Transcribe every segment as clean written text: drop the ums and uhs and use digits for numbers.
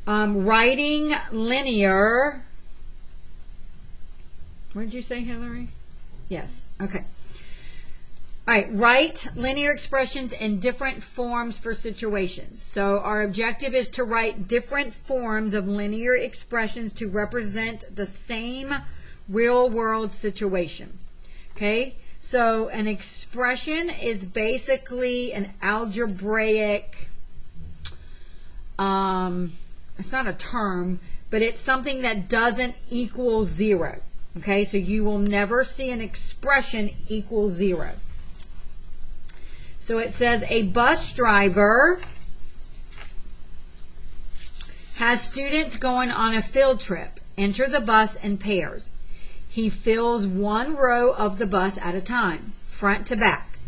Writing linear. What did you say, Hillary? Yes. Okay. All right. Write linear expressions in different forms for situations. So our objective is to write different forms of linear expressions to represent the same real-world situation. Okay. So an expression is basically an algebraic, it's not a term, but it's something that doesn't equal zero. Okay, so you will never see an expression equal zero. So it says a bus driver has students going on a field trip. Enter the bus in pairs. He fills one row of the bus at a time, front to back.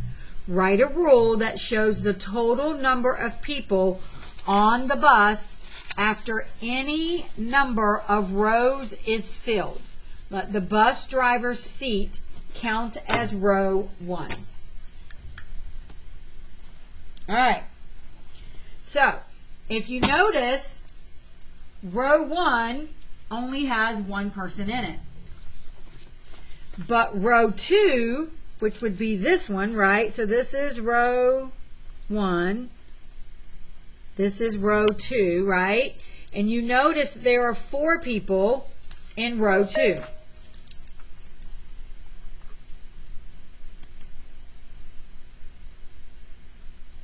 Write a rule that shows the total number of people on the bus after any number of rows is filled. Let the bus driver's seat count as row 1. All right. So, if you notice, row 1 only has one person in it. But row 2, which would be this one, right? So this is row 1. This is row 2, right? And you notice there are 4 people in row 2.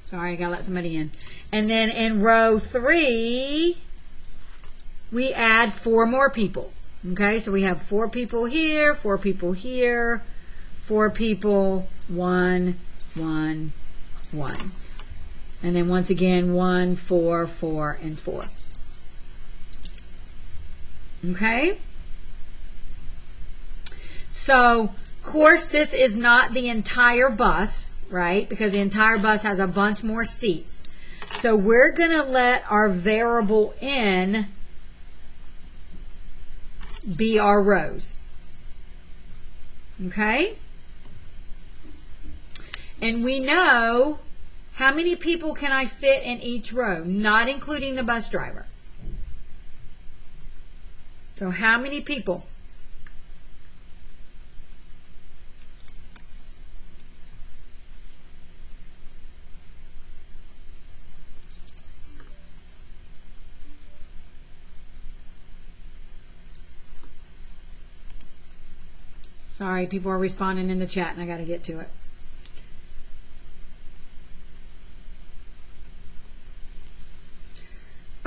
Sorry, I gotta let somebody in. And then in row 3, we add 4 more people. Okay, so we have 4 people here, 4 people here, 4 people, 1, 1, 1. And then once again, 1, 4, 4, and 4. Okay? So, of course, this is not the entire bus, right? Because the entire bus has a bunch more seats. So we're going to let our variable n be our rows. Okay? And we know how many people can I fit in each row, not including the bus driver. So how many people? Sorry, people are responding in the chat and I got to get to it.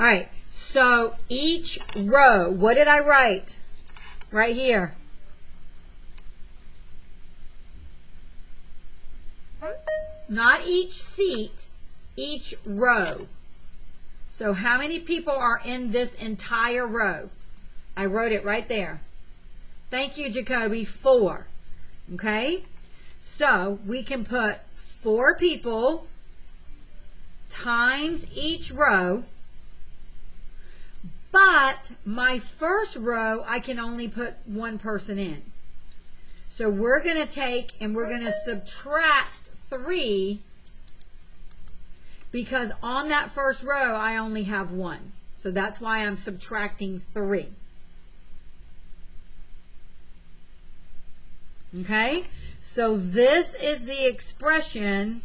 All right, so each row, what did I write? Right here. Not each seat, each row. So how many people are in this entire row? I wrote it right there. Thank you, Jacoby. 4. Okay? So we can put 4 people times each row. But my first row, I can only put 1 person in. So we're going to take and we're going to subtract 3 because on that first row, I only have 1. So that's why I'm subtracting 3. Okay? So this is the expression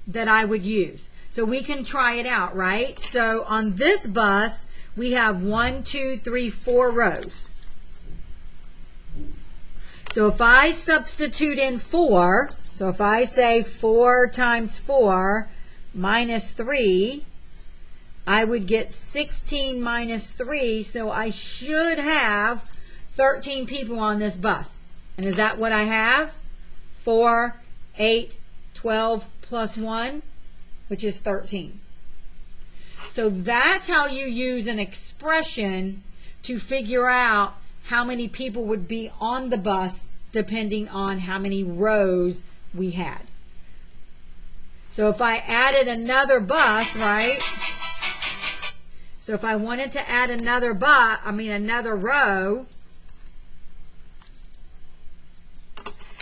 that I would use. So we can try it out, right? So on this bus, we have 1, 2, 3, 4 rows. So if I substitute in 4, so if I say 4 times 4 minus 3, I would get 16 minus 3, so I should have 13 people on this bus. And is that what I have? 4, 8, 12 plus 1, which is 13. So that's how you use an expression to figure out how many people would be on the bus depending on how many rows we had. So if I added another bus, right? So if I wanted to add another another row,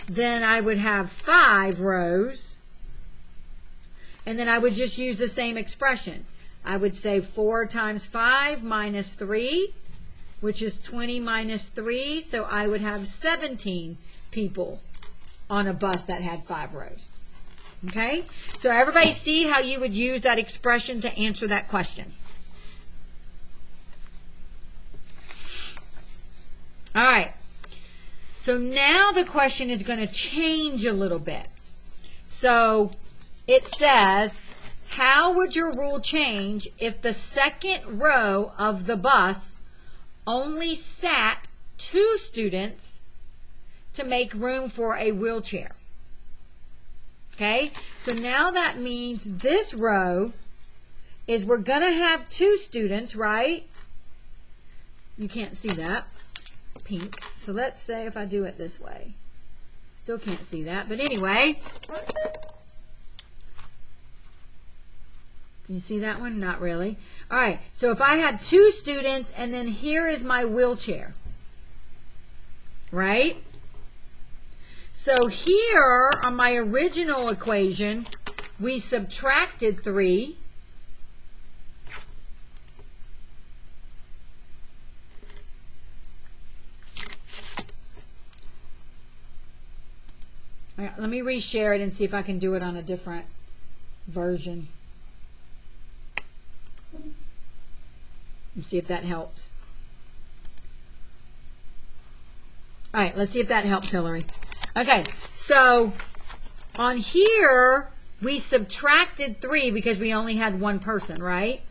then I would have 5 rows. And then I would just use the same expression. I would say 4 times 5 minus 3, which is 20 minus 3. So I would have 17 people on a bus that had 5 rows. Okay? So everybody see how you would use that expression to answer that question. All right. So now the question is going to change a little bit. So it says, how would your rule change if the second row of the bus only sat 2 students to make room for a wheelchair? Okay, so now that means this row is we're going to have 2 students, right? You can't see that. Pink. So let's say if I do it this way. Still can't see that, but anyway. Can you see that one? Not really. All right, so if I had 2 students and then here is my wheelchair, right? So here on my original equation, we subtracted 3. All right, let me reshare it and see if I can do it on a different version. Let's see if that helps. All right, let's see if that helps, Hillary. Okay, so on here, we subtracted 3 because we only had 1 person, right?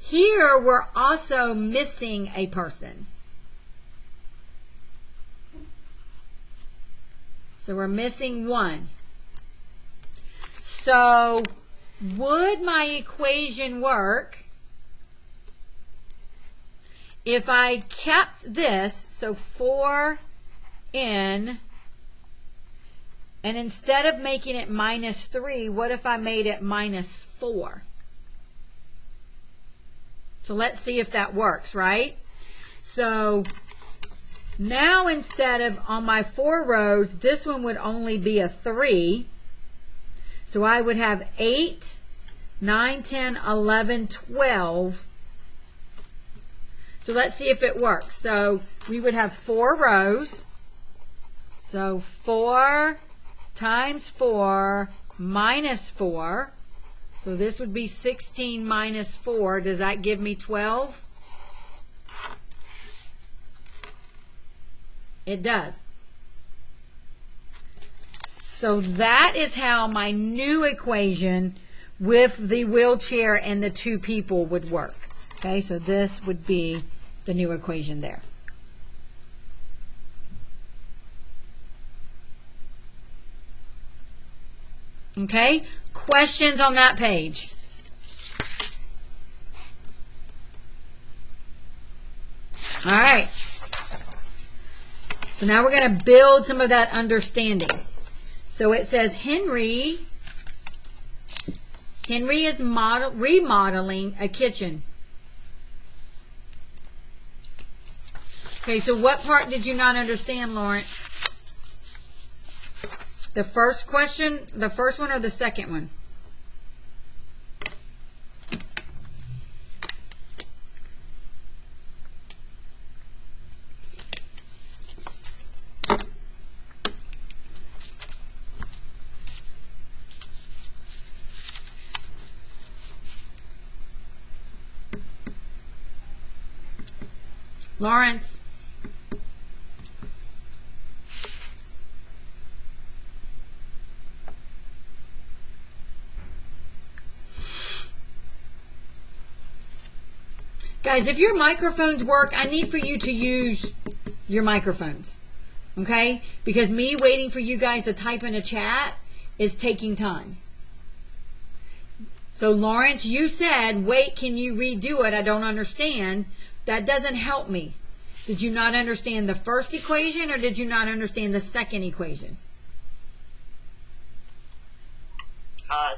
Here, we're also missing a person. So we're missing 1. So would my equation work if I kept this, so 4n, and instead of making it minus 3, what if I made it minus 4? So let's see if that works, right? So now instead of on my 4 rows, this one would only be a 3. So I would have 8, 9, 10, 11, 12. So let's see if it works. So we would have 4 rows. So 4 times 4 minus 4. So this would be 16 minus 4. Does that give me 12? It does. So that is how my new equation with the wheelchair and the 2 people would work. Okay, so this would be the new equation there. Okay, questions on that page? All right. So now we're going to build some of that understanding. So it says Henry is remodeling a kitchen. Okay, so what part did you not understand, Lawrence? The first question, the first one or the second one? Lawrence? Guys, if your microphones work, I need for you to use your microphones, okay? Because me waiting for you guys to type in a chat is taking time. So, Lawrence, you said, wait, can you redo it? I don't understand. That doesn't help me. Did you not understand the first equation or did you not understand the second equation?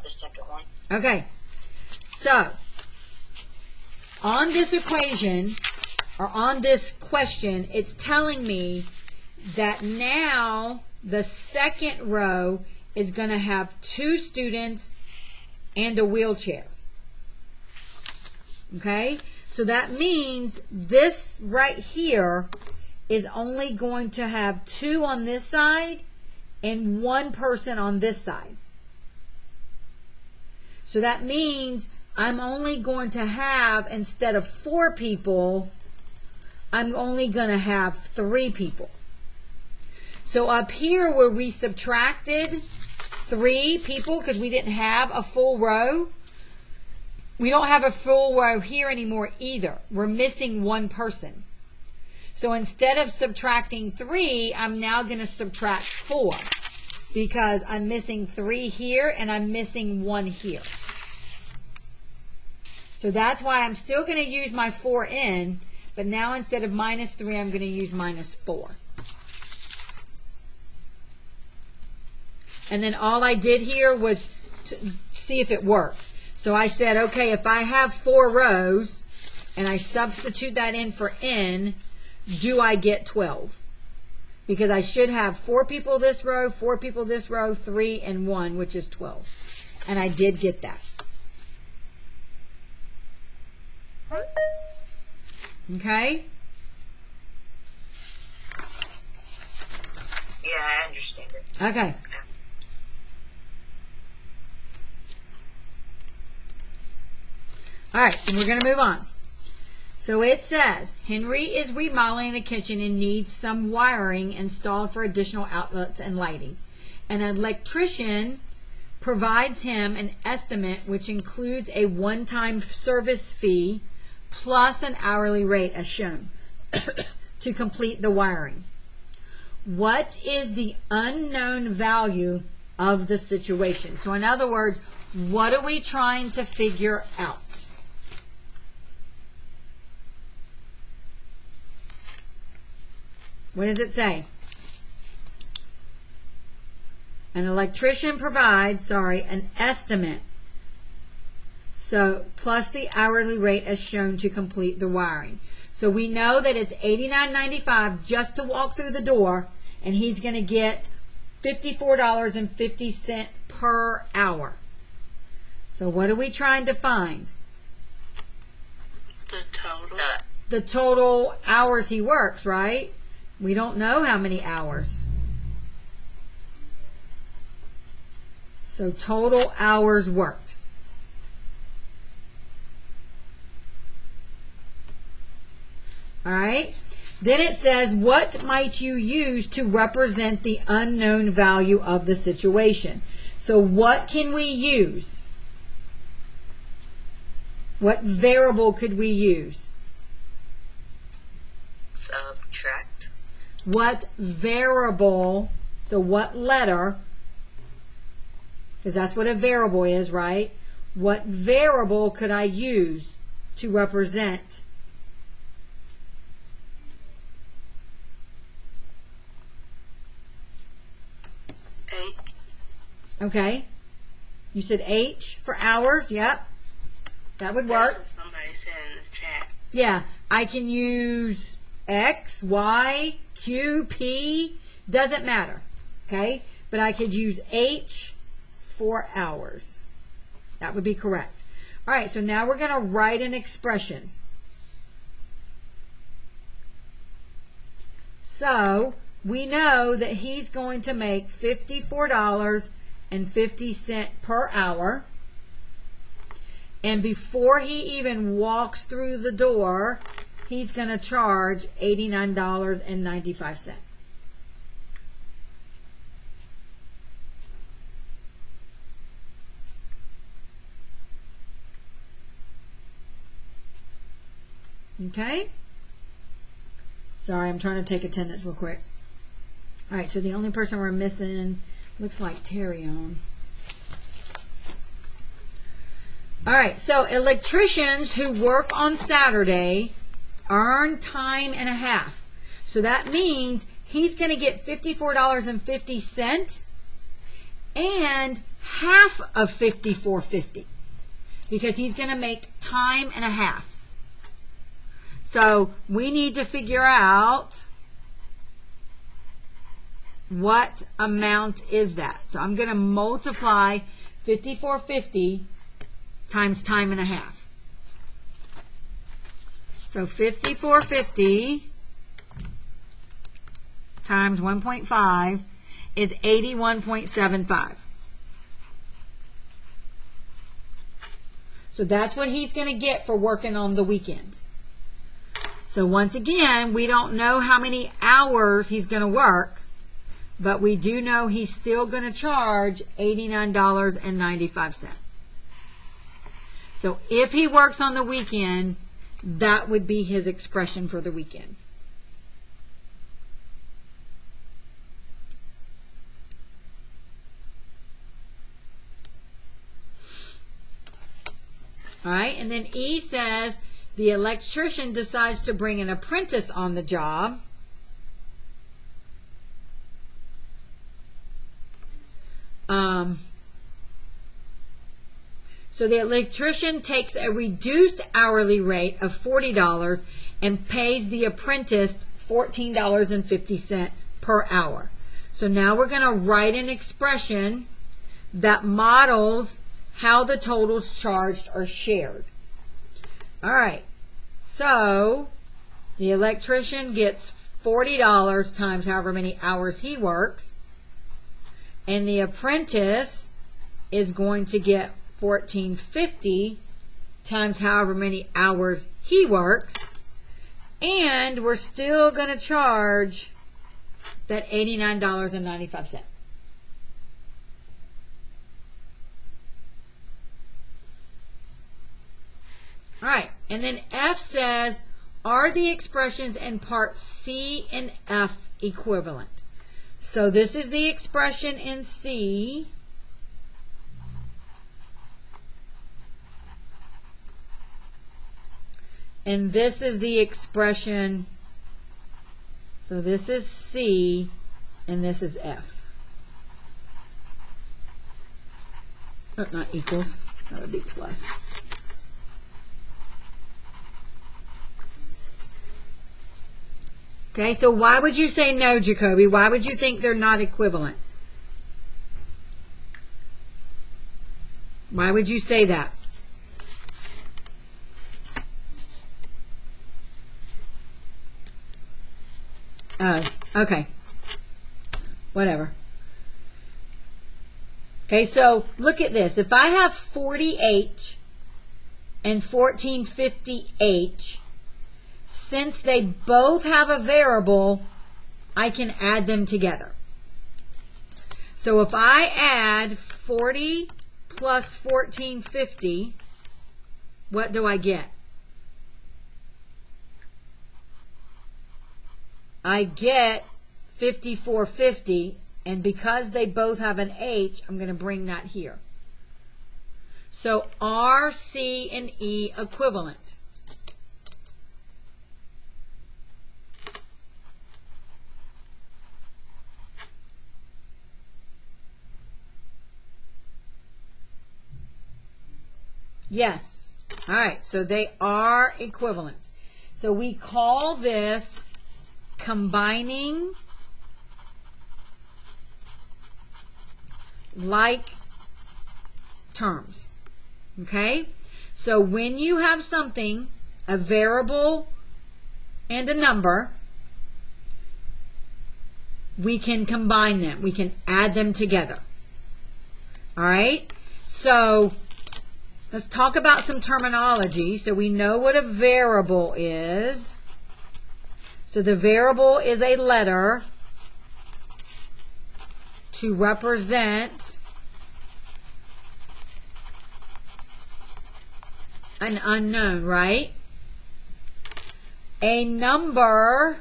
The second one. Okay. So, on this equation, or on this question, it's telling me that now the second row is going to have 2 students and a wheelchair. Okay? So that means this right here is only going to have 2 on this side and 1 person on this side. So that means I'm only going to have, instead of 4 people, I'm only going to have 3 people. So up here where we subtracted 3 people because we didn't have a full row, we don't have a full row here anymore either. We're missing 1 person. So instead of subtracting 3, I'm now going to subtract 4 because I'm missing 3 here and I'm missing 1 here. So that's why I'm still going to use my 4n, but now instead of minus 3, I'm going to use minus 4. And then all I did here was to see if it worked. So I said, okay, if I have 4 rows and I substitute that in for n, do I get 12? Because I should have 4 people this row, 4 people this row, 3 and 1, which is 12. And I did get that. Okay? Yeah, I understand it. Okay. All right, and we're going to move on. So it says, Henry is remodeling a kitchen and needs some wiring installed for additional outlets and lighting. An electrician provides him an estimate which includes a one-time service fee plus an hourly rate as shown to complete the wiring. What is the unknown value of the situation? So in other words, what are we trying to figure out? What does it say? An electrician provides, an estimate. So, plus the hourly rate as shown to complete the wiring. So we know that it's $89.95 just to walk through the door, and he's going to get $54.50 per hour. So what are we trying to find? The total. The total hours he works, right? We don't know how many hours. So total hours worked. All right. Then it says, what might you use to represent the unknown value of the situation? So what can we use? What variable could we use? Subtract. What variable, so what letter, because that's what a variable is, right? What variable could I use to represent? H. Okay. You said H for hours. Yep. That would work. That's what somebody said in the chat. Yeah. I can use X, Y, Q, P. Doesn't matter. Okay. But I could use H for hours. That would be correct. All right. So now we're going to write an expression. So we know that he's going to make $54.50 per hour. And before he even walks through the door, he's going to charge $89.95. Okay? Sorry, I'm trying to take attendance real quick. All right, so the only person we're missing looks like Terry on. All right, so electricians who work on Saturday earn time and a half. So that means he's going to get $54.50 and half of $54.50 because he's going to make time and a half. So we need to figure out what amount is that? So I'm going to multiply 5450 times time and a half. So 5450 times 1.5 is 81.75. So that's what he's going to get for working on the weekends. So once again, we don't know how many hours he's going to work, but we do know he's still going to charge $89.95. So if he works on the weekend, that would be his expression for the weekend. All right, and then E says the electrician decides to bring an apprentice on the job. So the electrician takes a reduced hourly rate of $40 and pays the apprentice $14.50 per hour. So now we're going to write an expression that models how the totals charged are shared. All right. So the electrician gets $40 times however many hours he works, and the apprentice is going to get $14.50 times however many hours he works, and we're still going to charge that $89.95. All right, and then F says, are the expressions in parts C and F equivalent? So this is the expression in C. And this is the expression, so this is C, and this is F. Oh, not equals, that would be plus. Okay, so why would you say no, Jacoby? Why would you think they're not equivalent? Why would you say that? Oh, okay. Whatever. Okay, so look at this. If I have 40H and 1450H, since they both have a variable, I can add them together. So if I add 40 plus 1450, what do I get? I get 5450, and because they both have an H, I'm going to bring that here. So are C and E equivalent? Yes. All right, so they are equivalent. So we call this combining like terms. Okay? So when you have something, a variable and a number, we can combine them. We can add them together. All right? So let's talk about some terminology. So we know what a variable is. So the variable is a letter to represent an unknown, right? A number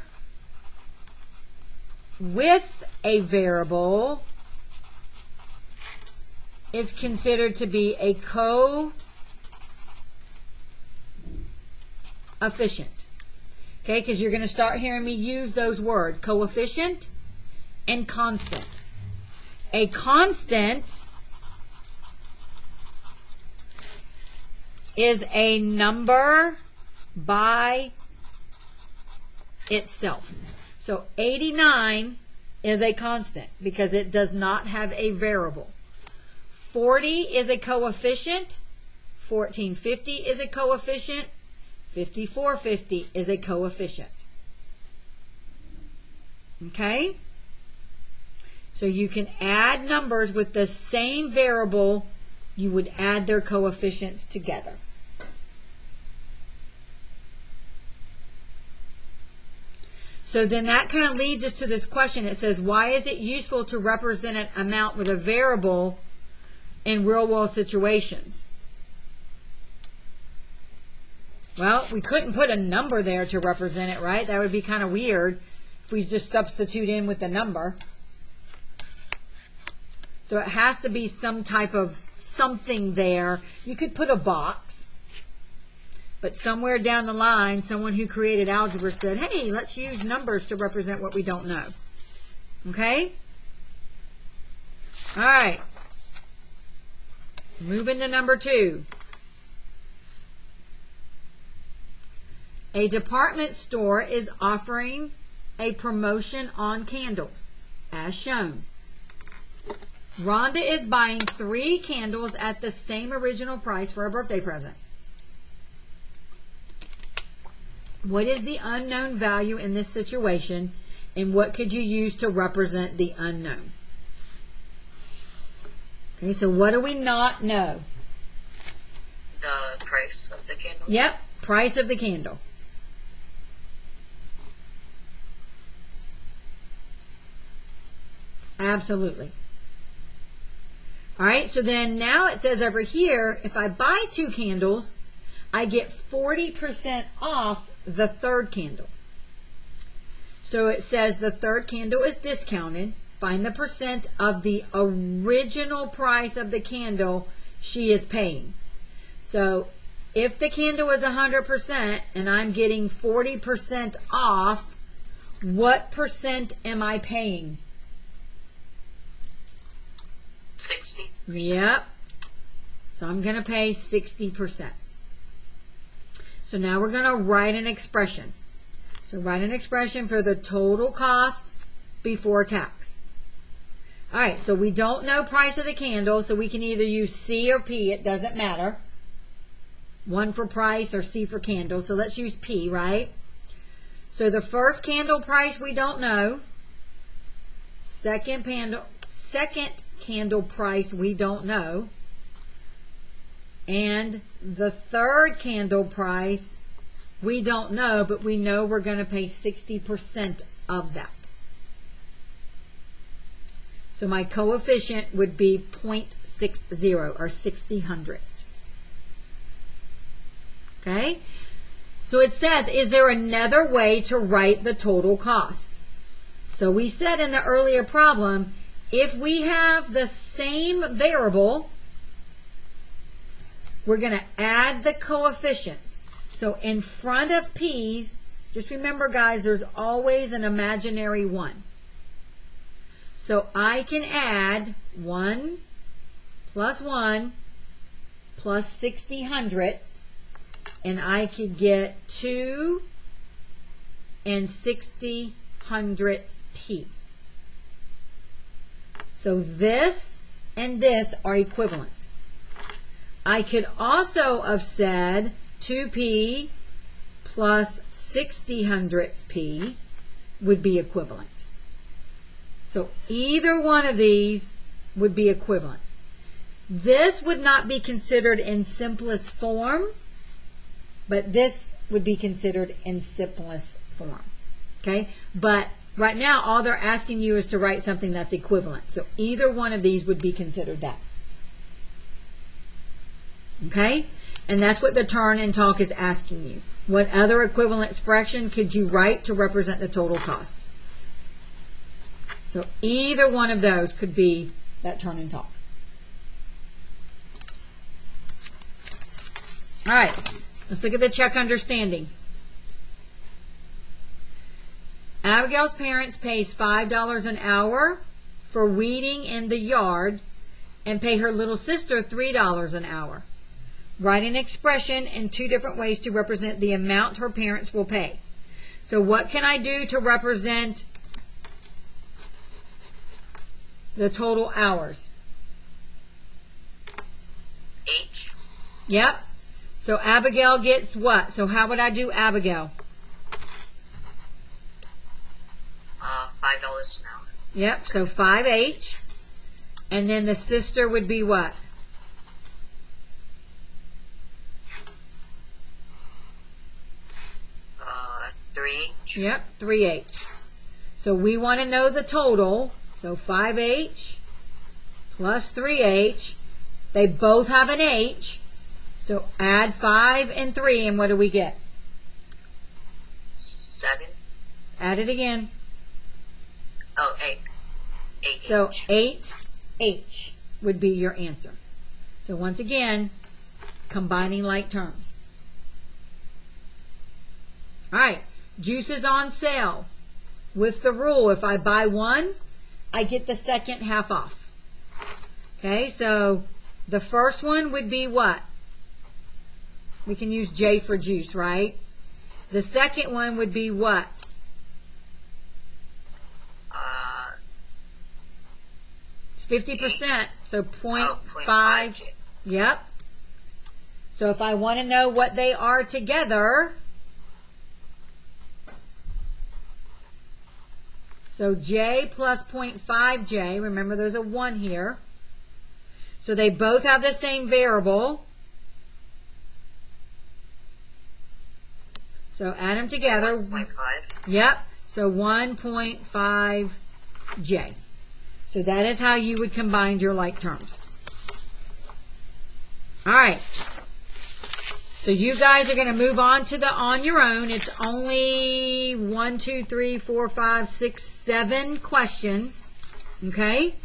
with a variable is considered to be a coefficient. Okay, because you're going to start hearing me use those words, coefficient and constant. A constant is a number by itself. So 89 is a constant because it does not have a variable. 40 is a coefficient. 1450 is a coefficient. 5450 is a coefficient. Okay? So you can add numbers with the same variable. You would add their coefficients together. So then that kind of leads us to this question. It says, why is it useful to represent an amount with a variable in real-world situations? Well, we couldn't put a number there to represent it, right? That would be kind of weird if we just substitute in with the number. So it has to be some type of something there. You could put a box, but somewhere down the line, someone who created algebra said, hey, let's use numbers to represent what we don't know. Okay? All right. Moving to number 2. A department store is offering a promotion on candles, as shown. Rhonda is buying 3 candles at the same original price for a birthday present. What is the unknown value in this situation, and what could you use to represent the unknown? Okay, so what do we not know? The price of the candle. Yep, price of the candle. Absolutely. All right, so then now it says over here, if I buy 2 candles, I get 40% off the 3rd candle. So it says the 3rd candle is discounted. Find the percent of the original price of the candle she is paying. So if the candle is 100% and I'm getting 40% off, what percent am I paying? 60%. Yep. So I'm going to pay 60%. So now we're going to write an expression. So write an expression for the total cost before tax. All right, so we don't know price of the candle, so we can either use C or P. It doesn't matter. 1 for price or C for candle. So let's use P, right? So the first candle price we don't know. Second candle price we don't know, and the 3rd candle price we don't know, but we know we're going to pay 60% of that. So my coefficient would be 0.60 or 60 hundredths. Okay, so it says, is there another way to write the total cost? So we said in the earlier problem, if we have the same variable, we're going to add the coefficients. So in front of P's, just remember, guys, there's always an imaginary 1. So I can add 1 plus 1 plus 60 hundredths, and I could get 2 and 60 hundredths P. So this and this are equivalent. I could also have said 2P plus 60 hundredths P would be equivalent. So either one of these would be equivalent. This would not be considered in simplest form, but this would be considered in simplest form. Okay? But right now, all they're asking you is to write something that's equivalent. So either one of these would be considered that. Okay? And that's what the turn and talk is asking you. What other equivalent expression could you write to represent the total cost? So either one of those could be that turn and talk. All right. Let's look at the check understanding. Abigail's parents pays $5 an hour for weeding in the yard and pay her little sister $3 an hour. Write an expression in 2 different ways to represent the amount her parents will pay. So what can I do to represent the total hours? H. Yep. So Abigail gets what? So how would I do Abigail? $5 an hour. Yep. So 5H. And then the sister would be what? 3H. Yep. 3H. So we want to know the total. So 5H plus 3H. They both have an H. So add 5 and 3, and what do we get? 7. Add it again. Oh, 8. 8H. So 8H would be your answer. So once again, combining like terms. All right, juice is on sale. With the rule, if I buy one, I get the second half off. Okay, so the first one would be what? We can use J for juice, right? The second one would be what? It's 50%, so 0.5. Yep. So if I want to know what they are together, so J plus 0.5J, remember there's a 1 here. So they both have the same variable. So add them together. 1.5. Yep. So 1.5J. So that is how you would combine your like terms. All right. So you guys are going to move on to the on your own. It's only 1, 2, 3, 4, 5, 6, 7 questions. Okay?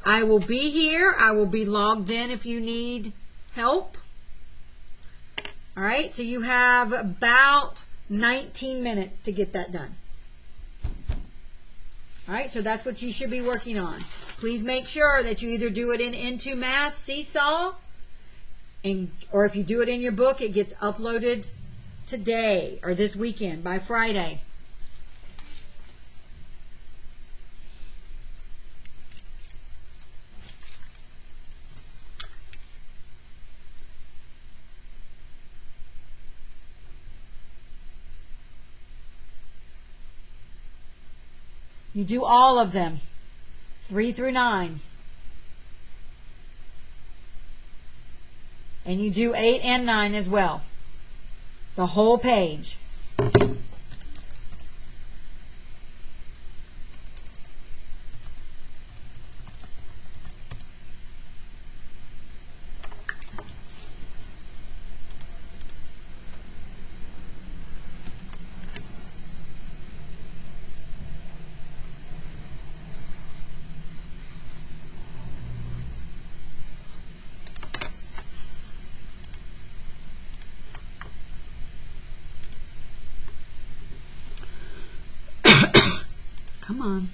I will be here. I will be logged in if you need help. All right? So you have about 19 minutes to get that done. All right? So that's what you should be working on. Please make sure that you either do it in Into Math, Seesaw, or if you do it in your book, it gets uploaded today or this weekend by Friday. You do all of them, 3 through 9. And you do 8 and 9 as well. The whole page. Come on.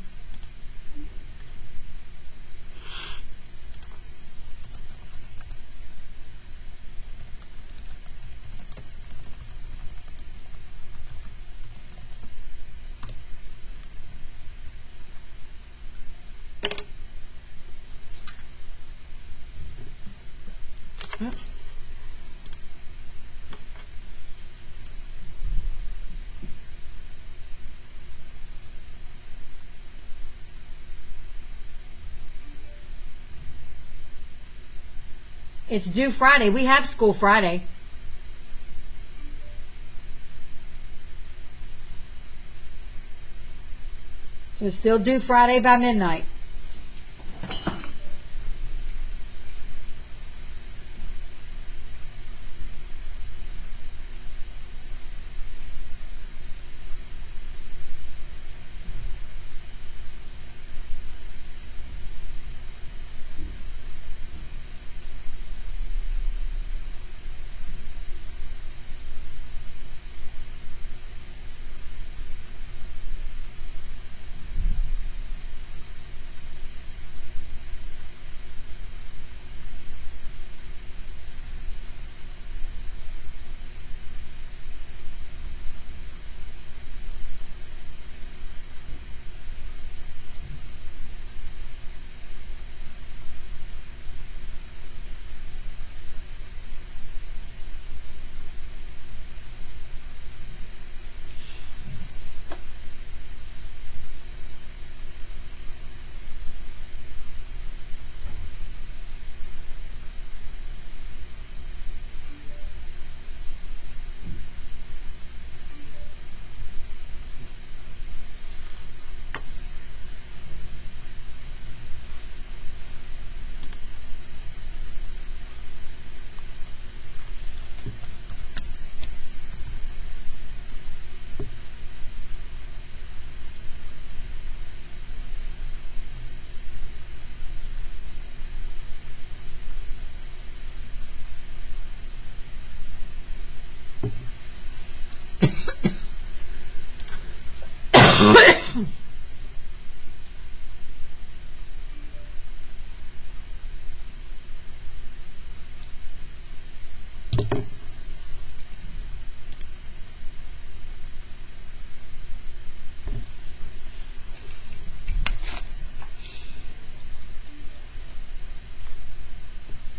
It's due Friday. We have school Friday. So it's still due Friday by midnight.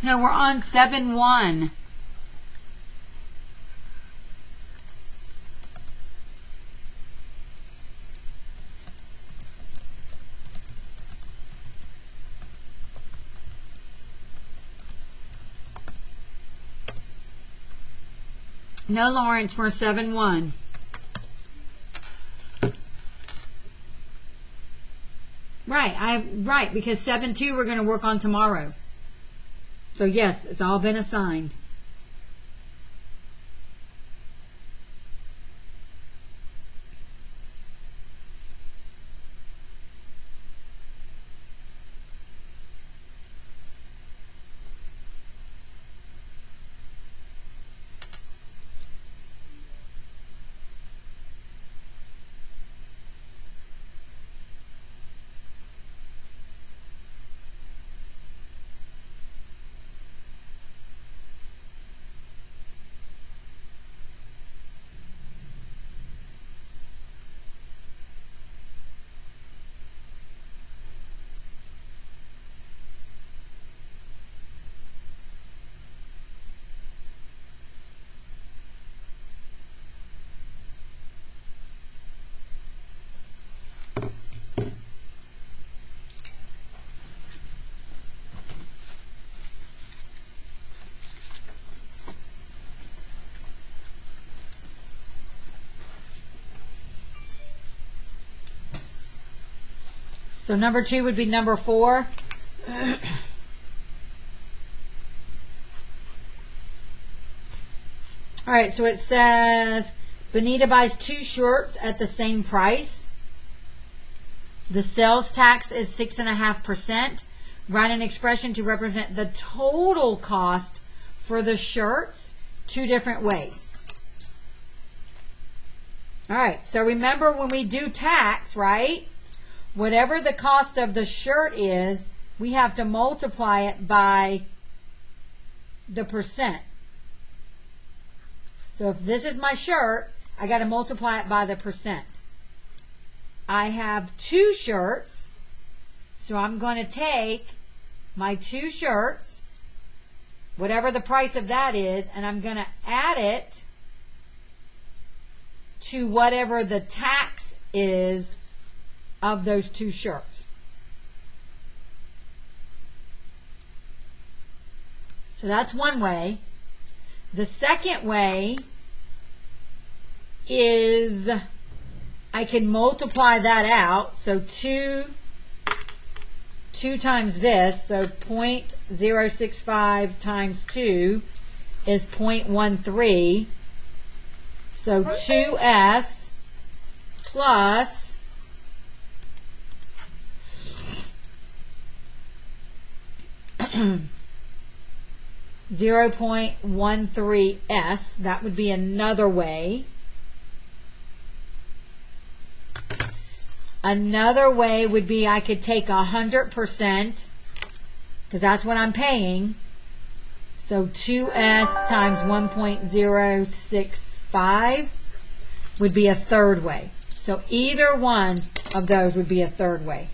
No, we're on 7-1. No, Lawrence, we're 7-1. Right, because 7-2 we're going to work on tomorrow. So yes, it's all been assigned. So number 2 would be number 4. All right, so it says Benita buys 2 shirts at the same price. The sales tax is 6.5%. Write an expression to represent the total cost for the shirts 2 different ways. All right, so remember when we do tax, right? Whatever the cost of the shirt is, we have to multiply it by the percent. So if this is my shirt, I got to multiply it by the percent. I have 2 shirts, so I'm going to take my 2 shirts, whatever the price of that is, and I'm going to add it to whatever the tax is of those 2 shirts. So that's one way. The second way is I can multiply that out. So 2 times this, so 0.065 times 2 is 0.13. So 2s plus 0.13s. That would be another way. Another way would be I could take 100%, because that's what I'm paying. So 2s times 1.065 would be a third way. So either one of those would be a third way.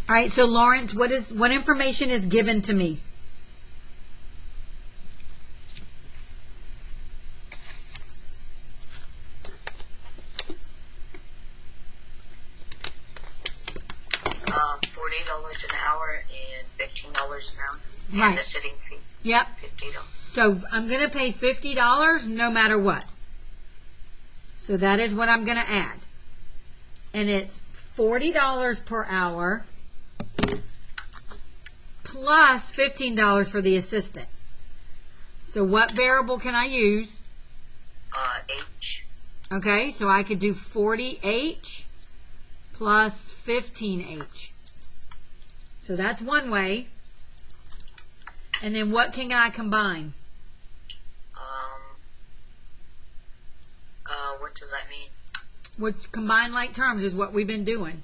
All right, so Lawrence, what information is given to me? $40 an hour and $15 an hour. And Right. the sitting fee. Yep. $50. So I'm going to pay $50 no matter what. So that is what I'm going to add. And it's $40 per hour plus $15 for the assistant. So what variable can I use? H. Okay, so I could do 40H plus 15H. So that's one way. And then what can I combine? What does that mean? Which combine like terms is what we've been doing.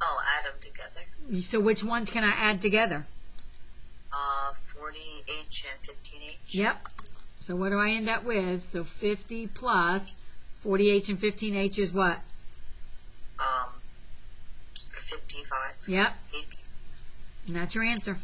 Oh, add them together. So which ones can I add together? 40H and 15H. Yep. So what do I end up with? So 50 plus 40H and 15H is what? 55. Yep. Each. And that's your answer.